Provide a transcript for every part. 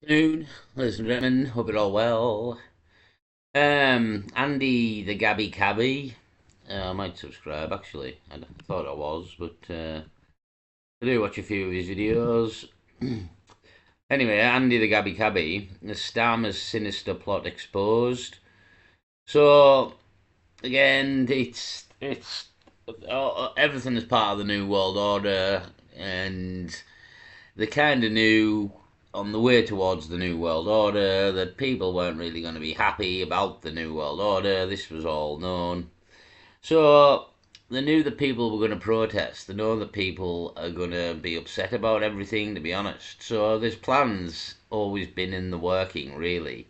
Afternoon, ladies and gentlemen. Hope you're all well. Andy the Gabby Cabby. I might subscribe actually. I thought I was, but I do watch a few of his videos. Anyway, Andy the Gabby Cabby. The Starmer's sinister plot exposed. So again, it's everything is part of the new world order, and they kind of knew on the way towards the New World Order that people weren't really going to be happy about the New World Order. This was all known. So they knew that people were going to protest. They know that people are going to be upset about everything, to be honest. So there's plans always been in the working, really,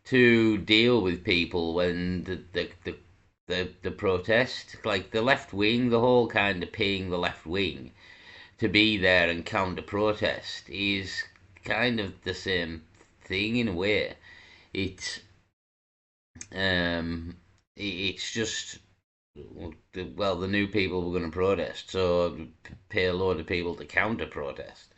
to deal with people when the protest, like the left wing, the whole kind of paying the left wing to be there and counter protest is kind of the same thing in a way. It it's just well, the new people were going to protest, so pay a load of people to counter protest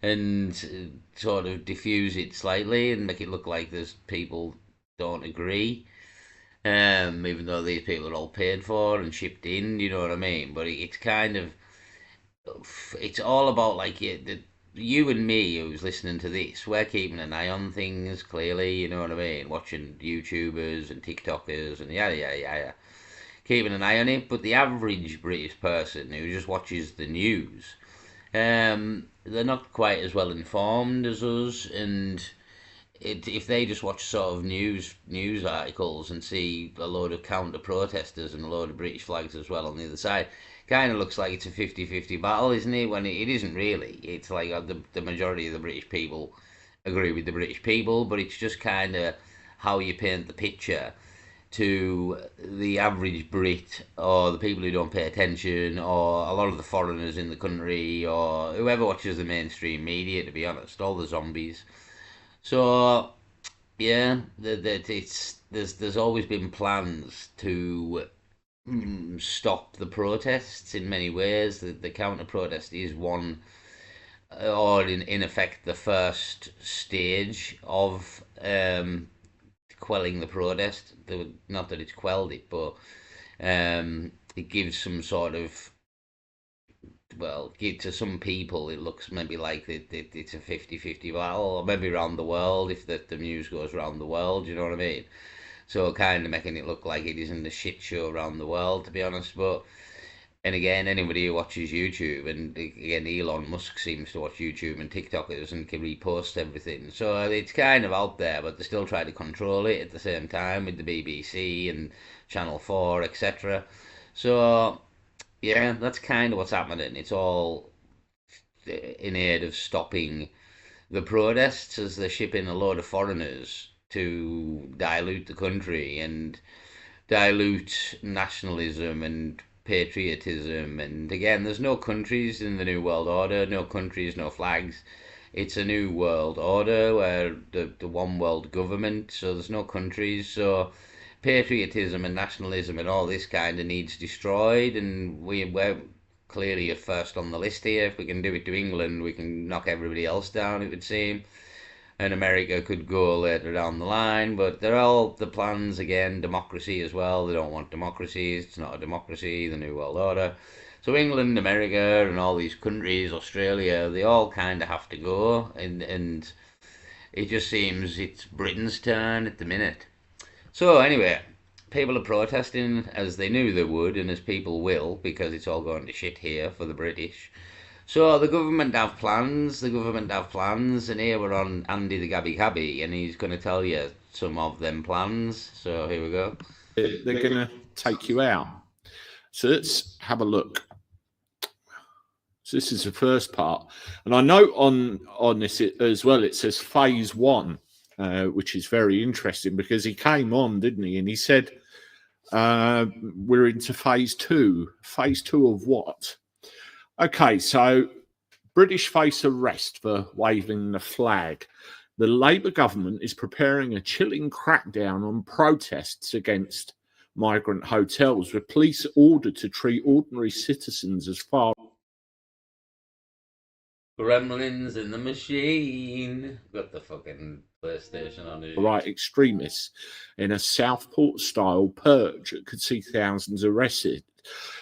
and sort of diffuse it slightly and make it look like there's people don't agree. Even though these people are all paid for and shipped in, you know what I mean? But it's kind of it's all about like you and me who's listening to this. We're keeping an eye on things. Clearly, you know what I mean. Watching YouTubers and TikTokers and yada yada yada. Keeping an eye on it. But the average British person who just watches the news, they're not quite as well informed as us, and if they just watch sort of news articles and see a load of counter protesters and a load of British flags as well on the other side, kind of looks like it's a 50-50 battle, isn't it? When it isn't really. It's like the majority of the British people agree with the British people, but it's just kind of how you paint the picture to the average Brit or the people who don't pay attention or a lot of the foreigners in the country or whoever watches the mainstream media, to be honest, all the zombies. So yeah, there's always been plans to stop the protests in many ways. The counter protest is one, or in effect the first stage of quelling the protest. Not that it's quelled it, but it gives some sort of, well, to some people it looks maybe like it's a 50-50 battle, or maybe around the world if the news goes around the world, you know what I mean? So kind of making it look like it isn't a shit show around the world, to be honest. But and again, anybody who watches YouTube, and again, Elon Musk seems to watch YouTube and TikTokers and can repost everything. So it's kind of out there, but they still try to control it at the same time with the BBC and Channel 4, etc. So yeah, that's kind of what's happening. It's all in aid of stopping the protests as they're shipping a load of foreigners to dilute the country and dilute nationalism and patriotism. And again, there's no countries in the New World Order, no countries, no flags. It's a new world order where the one world government, so there's no countries. So patriotism and nationalism and all this kind of needs destroyed, and we're clearly first on the list here. If we can do it to England, we can knock everybody else down, it would seem. And America could go later down the line, but they're all the plans again. Democracy as well. They don't want democracy. It's not a democracy. The New World Order. So England, America, and all these countries, Australia, they all kind of have to go, and it just seems it's Britain's turn at the minute. So anyway, people are protesting as they knew they would, and as people will, because it's all going to shit here for the British. So the government have plans. The government have plans, and here we're on Andy the Gabby Cabby, and he's going to tell you some of them plans. So here we go. They're going to take you out. So let's have a look. So this is the first part, and I note on this as well. It says phase one, which is very interesting because he came on, didn't he? And he said we're into phase two. Phase two of what? Okay, so British face arrest for waving the flag. The Labour government is preparing a chilling crackdown on protests against migrant hotels, with police ordered to treat ordinary citizens as far Gremlins in the machine. Got the fucking PlayStation on it. right extremists in a Southport-style purge that could see thousands arrested.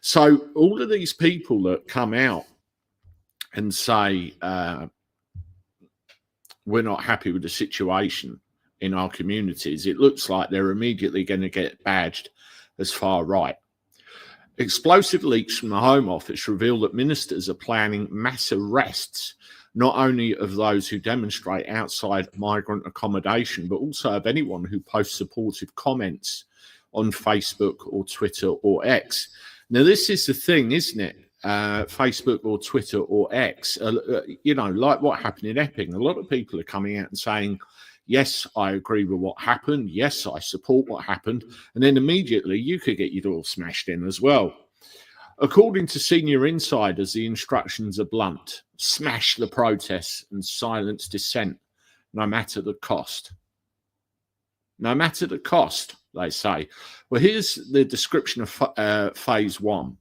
So all of these people that come out and say we're not happy with the situation in our communities, it looks like they're immediately going to get badged as far right. Explosive leaks from the Home Office reveal that ministers are planning mass arrests, not only of those who demonstrate outside migrant accommodation, but also of anyone who posts supportive comments on Facebook or Twitter or X. Now, this is the thing, isn't it? Facebook or Twitter or X, like what happened in Epping. A lot of people are coming out and saying, yes, I agree with what happened. Yes, I support what happened. And then immediately you could get your door smashed in as well. According to senior insiders, the instructions are blunt. Smash the protests and silence dissent, no matter the cost. No matter the cost, they say. Well, here's the description of phase one.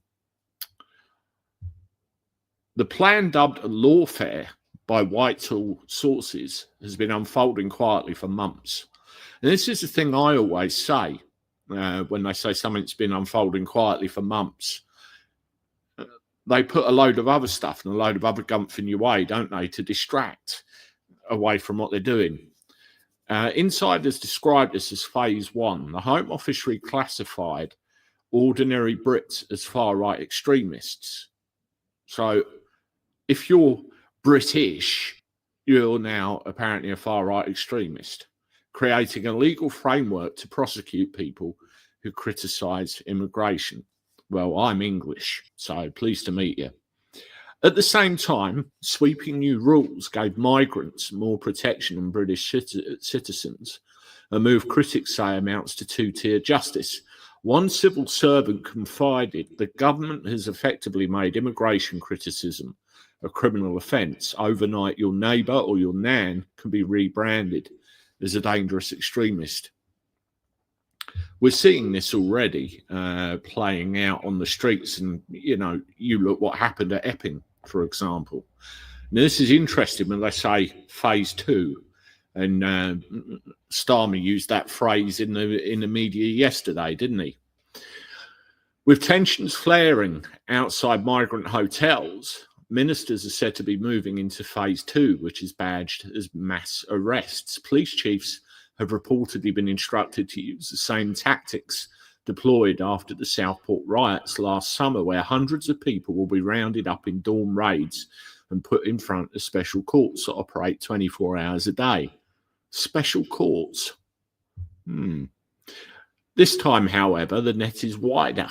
The plan, dubbed a lawfare by Whitehall sources, has been unfolding quietly for months. And this is the thing I always say when they say something's been unfolding quietly for months. They put a load of other stuff and a load of other gumph in your way, don't they, to distract away from what they're doing. Insiders described this as phase one. The Home Office reclassified ordinary Brits as far-right extremists. So if you're British, you're now apparently a far-right extremist, creating a legal framework to prosecute people who criticise immigration. Well, I'm English, so pleased to meet you. At the same time, sweeping new rules gave migrants more protection than British citizens, a move critics say amounts to two-tier justice. One civil servant confided the government has effectively made immigration criticism a criminal offence. Overnight, your neighbour or your nan can be rebranded as a dangerous extremist. We're seeing this already playing out on the streets, and you look what happened at Epping, for example. Now, this is interesting when they say phase two, and Starmer used that phrase in the media yesterday, didn't he? With tensions flaring outside migrant hotels, ministers are said to be moving into phase two, which is badged as mass arrests. Police chiefs have reportedly been instructed to use the same tactics deployed after the Southport riots last summer, where hundreds of people will be rounded up in dorm raids and put in front of special courts that operate 24 hours a day. Special courts. This time, however, the net is wider.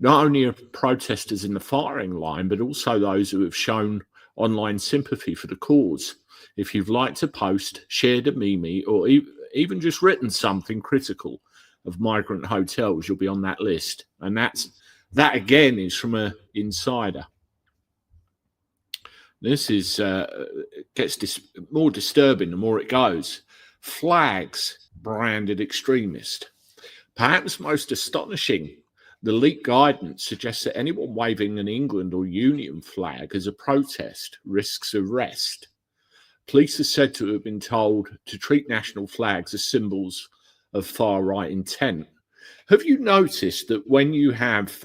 Not only are protesters in the firing line, but also those who have shown online sympathy for the cause. If you've liked a post, shared a meme, or even just written something critical of migrant hotels, you'll be on that list. And that again is from an insider. This is gets more disturbing the more it goes. Flags branded extremist. Perhaps most astonishing, the leaked guidance suggests that anyone waving an England or Union flag as a protest risks arrest. Police are said to have been told to treat national flags as symbols of far-right intent. Have you noticed that when you have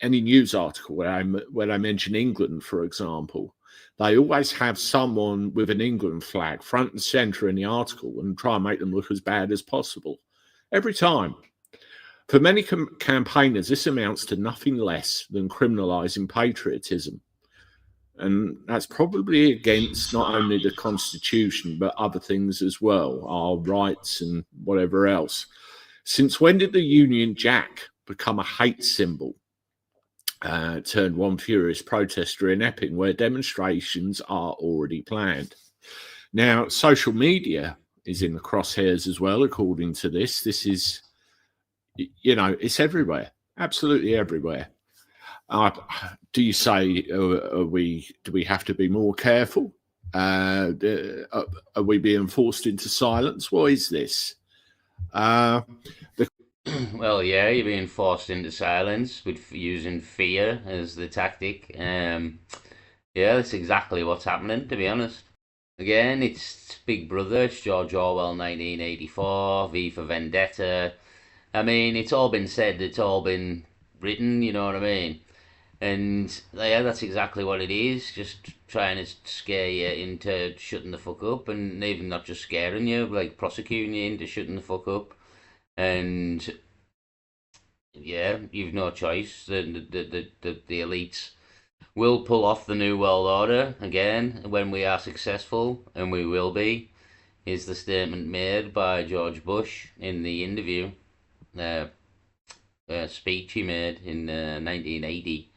any news article where I mention England, for example, they always have someone with an England flag front and centre in the article and try and make them look as bad as possible? Every time. For many campaigners, this amounts to nothing less than criminalising patriotism. And that's probably against not only the Constitution, but other things as well, our rights and whatever else. Since when did the Union Jack become a hate symbol? Turned one furious protester in Epping, where demonstrations are already planned. Now, social media is in the crosshairs as well, according to this. This is, it's everywhere, absolutely everywhere. Do you say, do we have to be more careful? Are we being forced into silence? What is this? Well, yeah, you're being forced into silence with using fear as the tactic. Yeah, that's exactly what's happening, to be honest. Again, it's Big Brother, it's George Orwell 1984, V for Vendetta. I mean, it's all been said, it's all been written, you know what I mean? And yeah, that's exactly what it is. Just trying to scare you into shutting the fuck up, and even not just scaring you, like prosecuting you into shutting the fuck up. And yeah, you've no choice. The elites will pull off the new world order again when we are successful, and we will be. Is the statement made by George Bush in the interview uh, speech he made in 1980.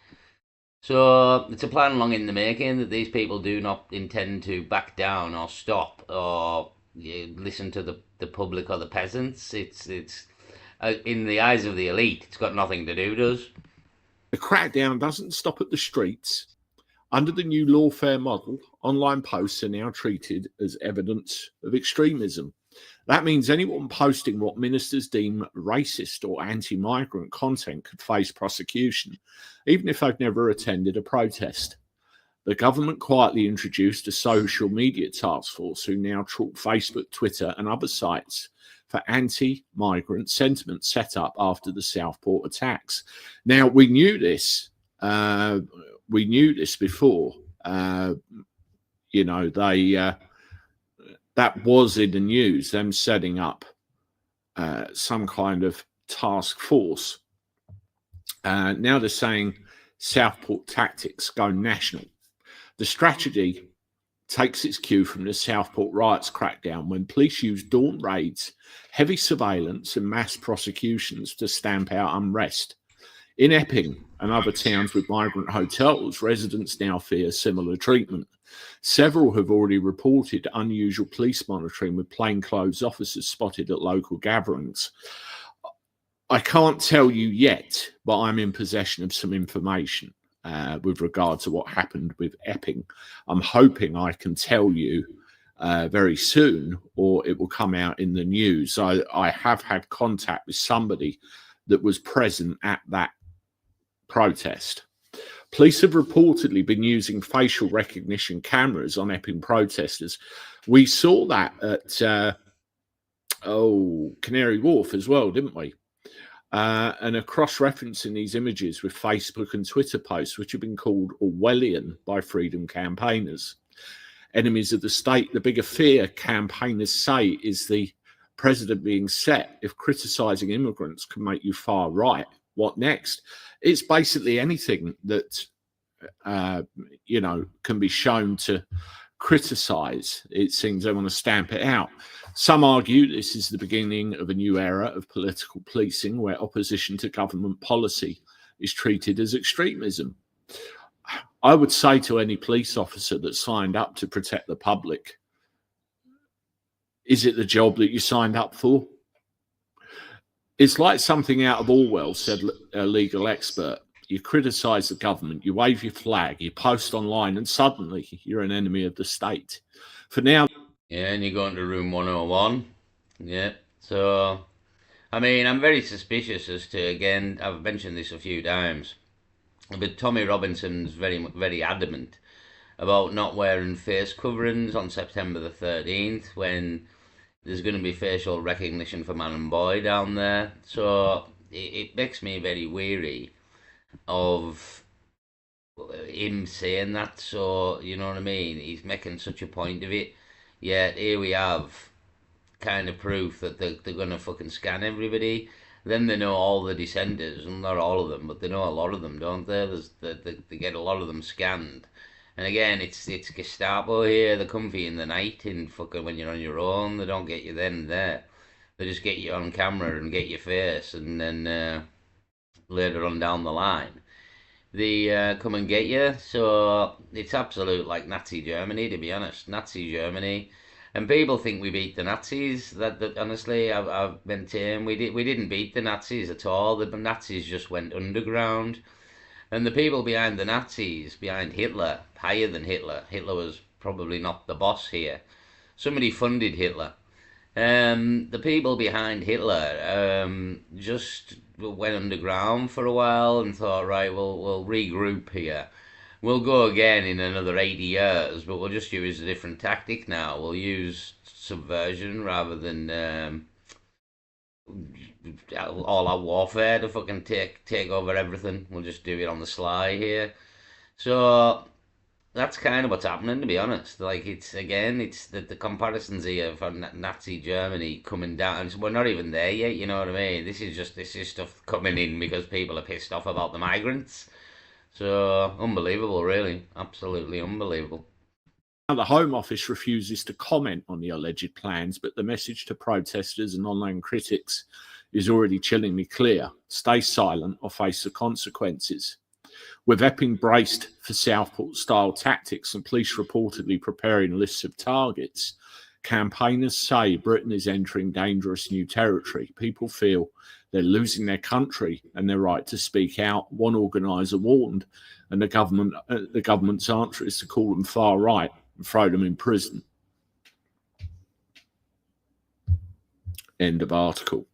So it's a plan long in the making that these people do not intend to back down or stop or listen to the public or the peasants. It's in the eyes of the elite, it's got nothing to do with us. The crackdown doesn't stop at the streets. Under the new lawfare model, online posts are now treated as evidence of extremism. That means anyone posting what ministers deem racist or anti migrant content could face prosecution, even if they've never attended a protest. The government quietly introduced a social media task force who now track Facebook, Twitter, and other sites for anti migrant sentiment set up after the Southport attacks. Now, we knew this. We knew this before. You know, that was in the news, them setting up some kind of task force. Now they're saying Southport tactics go national. The strategy takes its cue from the Southport riots crackdown when police used dawn raids, heavy surveillance, and mass prosecutions to stamp out unrest. In Epping and other towns with migrant hotels, residents now fear similar treatment. Several have already reported unusual police monitoring with plainclothes officers spotted at local gatherings. I can't tell you yet, but I'm in possession of some information with regard to what happened with Epping. I'm hoping I can tell you very soon, or it will come out in the news. I have had contact with somebody that was present at that protest. Police have reportedly been using facial recognition cameras on Epping protesters. We saw that at Canary Wharf as well, didn't we? And are cross-referencing these images with Facebook and Twitter posts, which have been called Orwellian by freedom campaigners. Enemies of the state, the bigger fear campaigners say is the president being set. If criticising immigrants can make you far right, what next? It's basically anything that can be shown to criticise. It seems they want to stamp it out. Some argue this is the beginning of a new era of political policing where opposition to government policy is treated as extremism. I would say to any police officer that signed up to protect the public, is it the job that you signed up for? It's like something out of Orwell, said a legal expert. You criticise the government, you wave your flag, you post online, and suddenly you're an enemy of the state. For now, Yeah, and you go into room 101. Yeah. So, I mean, I'm very suspicious as to, again, I've mentioned this a few times, but Tommy Robinson's very adamant about not wearing face coverings on September the 13th when there's going to be facial recognition for man and boy down there. So it makes me very weary of him saying that. So, you know what I mean? He's making such a point of it. Yet here we have kind of proof that they're going to fucking scan everybody. Then they know all the dissenters, and not all of them, but they know a lot of them, don't they? They get a lot of them scanned. And again, it's Gestapo here. They come for you in the night, and fucking when you're on your own, they don't get you then and there. They just get you on camera and get your face, and then later on down the line, they come and get you. So it's absolute like Nazi Germany, to be honest. Nazi Germany. And people think we beat the Nazis. That honestly, I've maintained we didn't beat the Nazis at all. The Nazis just went underground, and the people behind the Nazis, behind Hitler, higher than Hitler. Hitler was probably not the boss here. Somebody funded Hitler. The people behind Hitler just went underground for a while and thought, right, we'll regroup here. We'll go again in another 80 years, but we'll just use a different tactic now. We'll use subversion rather than all out warfare to fucking take over everything. We'll just do it on the sly here. So that's kind of what's happening, to be honest. Like, it's again, it's the comparisons here for Nazi Germany coming down. We're not even there yet. You know what I mean? This is stuff coming in because people are pissed off about the migrants. So unbelievable, really, absolutely unbelievable. Now, the Home Office refuses to comment on the alleged plans, but the message to protesters and online critics is already chillingly clear: stay silent or face the consequences. With Epping braced for Southport-style tactics and police reportedly preparing lists of targets, campaigners say Britain is entering dangerous new territory. People feel they're losing their country and their right to speak out. One organiser warned, and the government's answer is to call them far right and throw them in prison. End of article.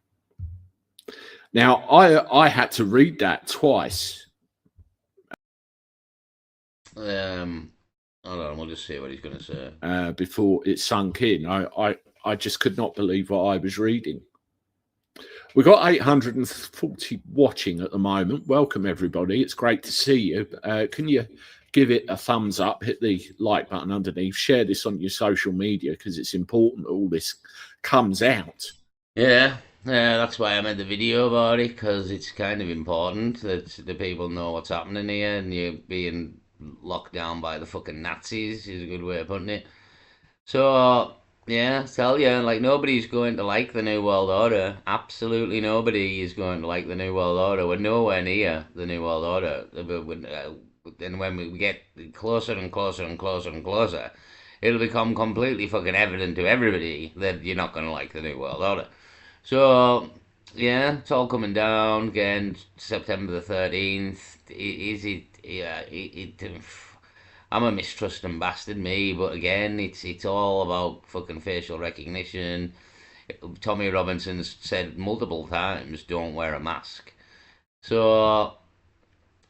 Now, I had to read that twice. Hold on, we'll just see what he's going to say. Before it sunk in. I just could not believe what I was reading. We've got 840 watching at the moment. Welcome, everybody. It's great to see you. Can you give it a thumbs up, hit the like button underneath, share this on your social media because it's important that all this comes out. Yeah, that's why I made the video about it, because it's kind of important that the people know what's happening here, and you're being locked down by the fucking Nazis is a good way of putting it. So, yeah, tell you, like, nobody's going to like the New World Order. Absolutely nobody is going to like the New World Order. We're nowhere near the New World Order. And when we get closer and closer and closer and closer, it'll become completely fucking evident to everybody that you're not going to like the New World Order. So, yeah, it's all coming down again. September the 13th. Is it? Yeah, I'm a mistrusting bastard, me. But again, it's all about fucking facial recognition. Tommy Robinson said multiple times, "Don't wear a mask." So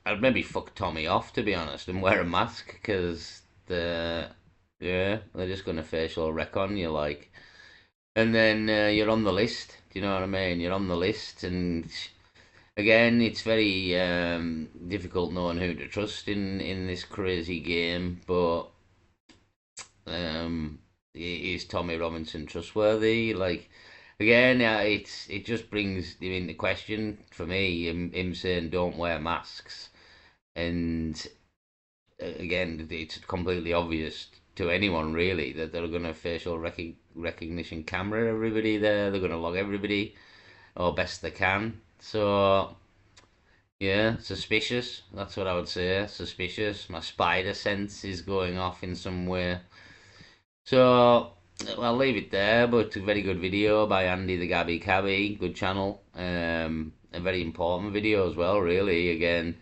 I'd maybe fuck Tommy off, to be honest, and wear a mask, because they're just gonna facial rec on you, like. And then you're on the list. Do you know what I mean? You're on the list, and again, it's very difficult knowing who to trust in this crazy game. But is Tommy Robinson trustworthy? Like, again, it just brings him into question for me. Him saying don't wear masks, and again, it's completely obvious to anyone really that they're going to facial recognition camera everybody there. They're going to log everybody or best they can. So yeah, suspicious. That's what I would say. Suspicious. My spider sense is going off in some way. So I'll leave it there. But a very good video by Andy the Gabby Cabby. Good channel. A very important video as well. Really. Again,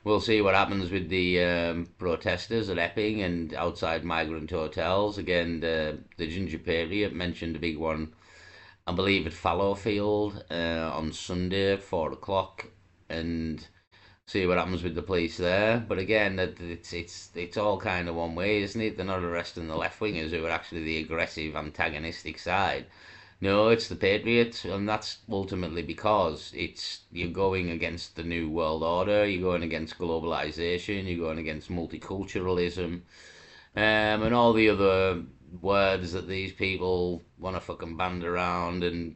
we'll see what happens with the protesters at Epping and outside migrant hotels. Again, the Ginger Patriot mentioned a big one, I believe, at Fallowfield on Sunday at 4 o'clock, and see what happens with the police there. But again, it's all kind of one way, isn't it? They're not arresting the left wingers who are actually the aggressive, antagonistic side. No, it's the Patriots, and that's ultimately because it's you're going against the new world order, you're going against globalization, you're going against multiculturalism, and all the other words that these people want to fucking band around, and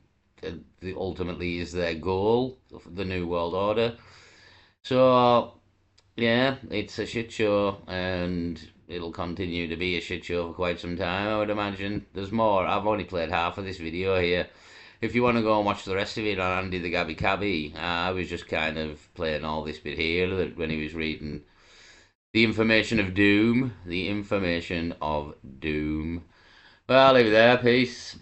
ultimately is their goal, the new world order. So yeah, it's a shit show, and it'll continue to be a shit show for quite some time, I would imagine. There's more. I've only played half of this video here. If you want to go and watch the rest of it on Andy the Gabby Cabby, I was just kind of playing all this bit here that when he was reading the information of doom. The information of doom. Well, I'll leave it there. Peace.